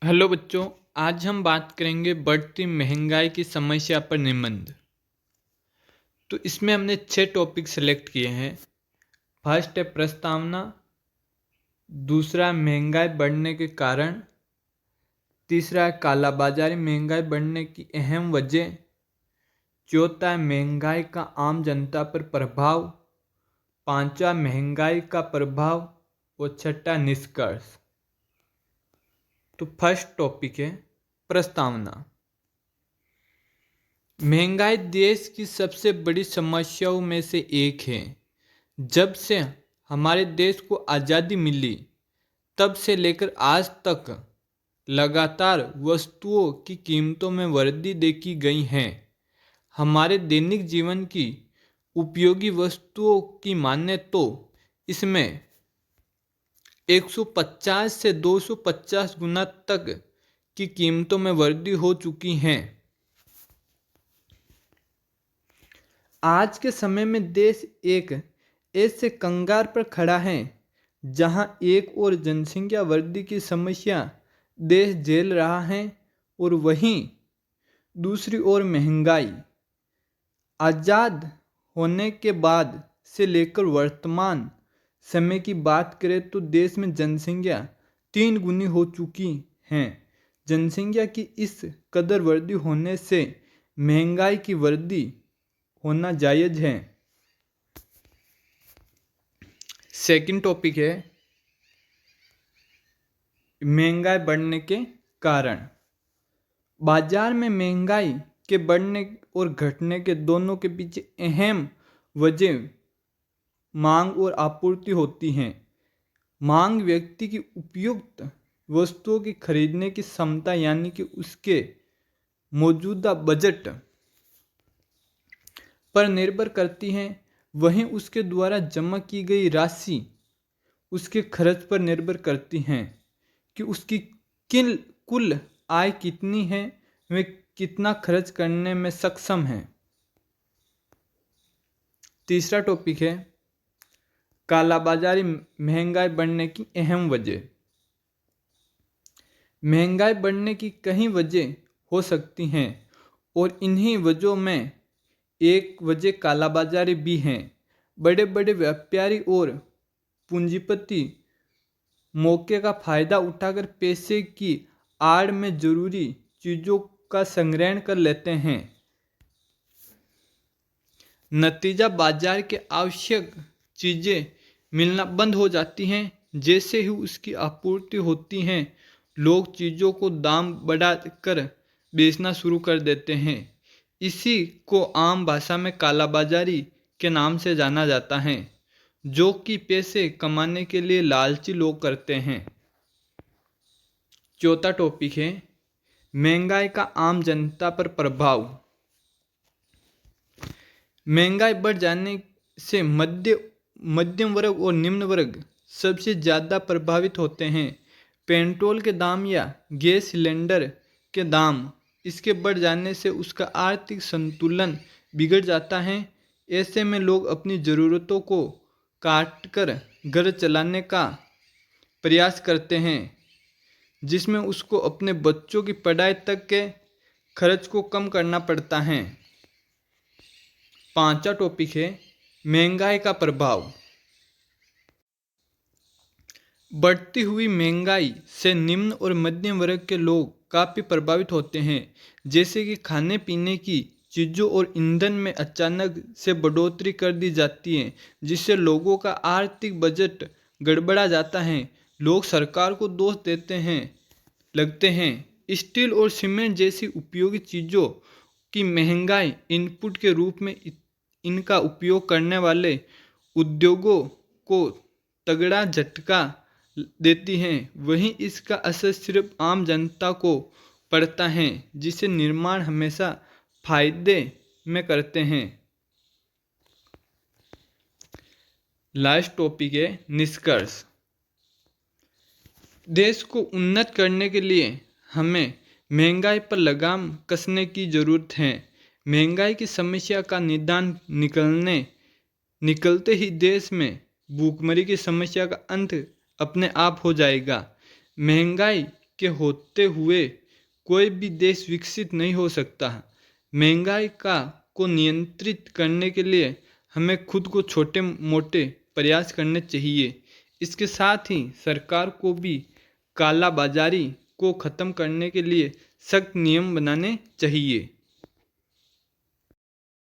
Hello बच्चों, आज हम बात करेंगे बढ़ती महंगाई की समस्या पर निबंध। तो इसमें हमने 6 टॉपिक सेलेक्ट किए हैं। फर्स्ट है प्रस्तावना, दूसरा महंगाई बढ़ने के कारण, तीसरा है कालाबाजारी महंगाई बढ़ने की अहम वजह, चौथा है महंगाई का आम जनता पर प्रभाव, पांचवा महंगाई का प्रभाव और छठा निष्कर्ष। तो फर्स्ट टॉपिक है प्रस्तावना। महंगाई देश की सबसे बड़ी समस्याओं में से एक है। जब से हमारे देश को आज़ादी मिली तब से लेकर आज तक लगातार वस्तुओं की कीमतों में वृद्धि देखी गई है। हमारे दैनिक जीवन की उपयोगी वस्तुओं की माने तो इसमें 150 से 250 गुना तक की कीमतों में वृद्धि हो चुकी है। आज के समय में देश एक ऐसे कंगार पर खड़ा है जहां एक और जनसंख्या वृद्धि की समस्या देश झेल रहा है और वहीं दूसरी ओर महंगाई। आज़ाद होने के बाद से लेकर वर्तमान समय की बात करें तो देश में जनसंख्या 3 गुनी हो चुकी है। जनसंख्या की इस कदर वृद्धि होने से महंगाई की वृद्धि होना जायज़ है। सेकंड टॉपिक है महंगाई बढ़ने के कारण। बाजार में महंगाई के बढ़ने और घटने के दोनों के पीछे अहम वजह मांग और आपूर्ति होती हैं। मांग व्यक्ति की उपयुक्त वस्तुओं की खरीदने की क्षमता यानी कि उसके मौजूदा बजट पर निर्भर करती है। वहीं उसके द्वारा जमा की गई राशि उसके खर्च पर निर्भर करती हैं कि उसकी कुल आय कितनी है, वह कितना खर्च करने में सक्षम है। तीसरा टॉपिक है कालाबाजारी महंगाई बढ़ने की अहम वजह। महंगाई बढ़ने की कई वजह हो सकती हैं और इन्हीं वजहों में एक वजह कालाबाजारी भी है। बड़े बड़े व्यापारी और पूंजीपति मौके का फायदा उठाकर पैसे की आड़ में जरूरी चीज़ों का संग्रहण कर लेते हैं। नतीजा बाजार के आवश्यक चीज़ें मिलना बंद हो जाती हैं। जैसे ही उसकी आपूर्ति होती है लोग चीज़ों को दाम बढ़ाकर बेचना शुरू कर देते हैं। इसी को आम भाषा में कालाबाजारी के नाम से जाना जाता है, जो कि पैसे कमाने के लिए लालची लोग करते हैं। चौथा टॉपिक है महंगाई का आम जनता पर प्रभाव। महंगाई बढ़ जाने से मध्यम वर्ग और निम्न वर्ग सबसे ज़्यादा प्रभावित होते हैं। पेट्रोल के दाम या गैस सिलेंडर के दाम इसके बढ़ जाने से उसका आर्थिक संतुलन बिगड़ जाता है। ऐसे में लोग अपनी ज़रूरतों को काट कर घर चलाने का प्रयास करते हैं, जिसमें उसको अपने बच्चों की पढ़ाई तक के खर्च को कम करना पड़ता है। पांचवा टॉपिक है महंगाई का प्रभाव। बढ़ती हुई महंगाई से निम्न और मध्यम वर्ग के लोग काफ़ी प्रभावित होते हैं। जैसे कि खाने पीने की चीज़ों और ईंधन में अचानक से बढ़ोतरी कर दी जाती है, जिससे लोगों का आर्थिक बजट गड़बड़ा जाता है। लोग सरकार को दोष देते हैं लगते हैं। स्टील और सीमेंट जैसी उपयोगी चीज़ों की महंगाई इनपुट के रूप में इनका उपयोग करने वाले उद्योगों को तगड़ा झटका देती हैं। वहीं इसका असर सिर्फ आम जनता को पड़ता है, जिसे निर्माण हमेशा फायदे में करते हैं। लास्ट टॉपिक है निष्कर्ष। देश को उन्नत करने के लिए हमें महंगाई पर लगाम कसने की ज़रूरत है। महंगाई की समस्या का निदान निकलते ही देश में भूखमरी की समस्या का अंत अपने आप हो जाएगा। महंगाई के होते हुए कोई भी देश विकसित नहीं हो सकता। महंगाई को नियंत्रित करने के लिए हमें खुद को छोटे मोटे प्रयास करने चाहिए। इसके साथ ही सरकार को भी काला बाजारी को ख़त्म करने के लिए सख्त नियम बनाने चाहिए।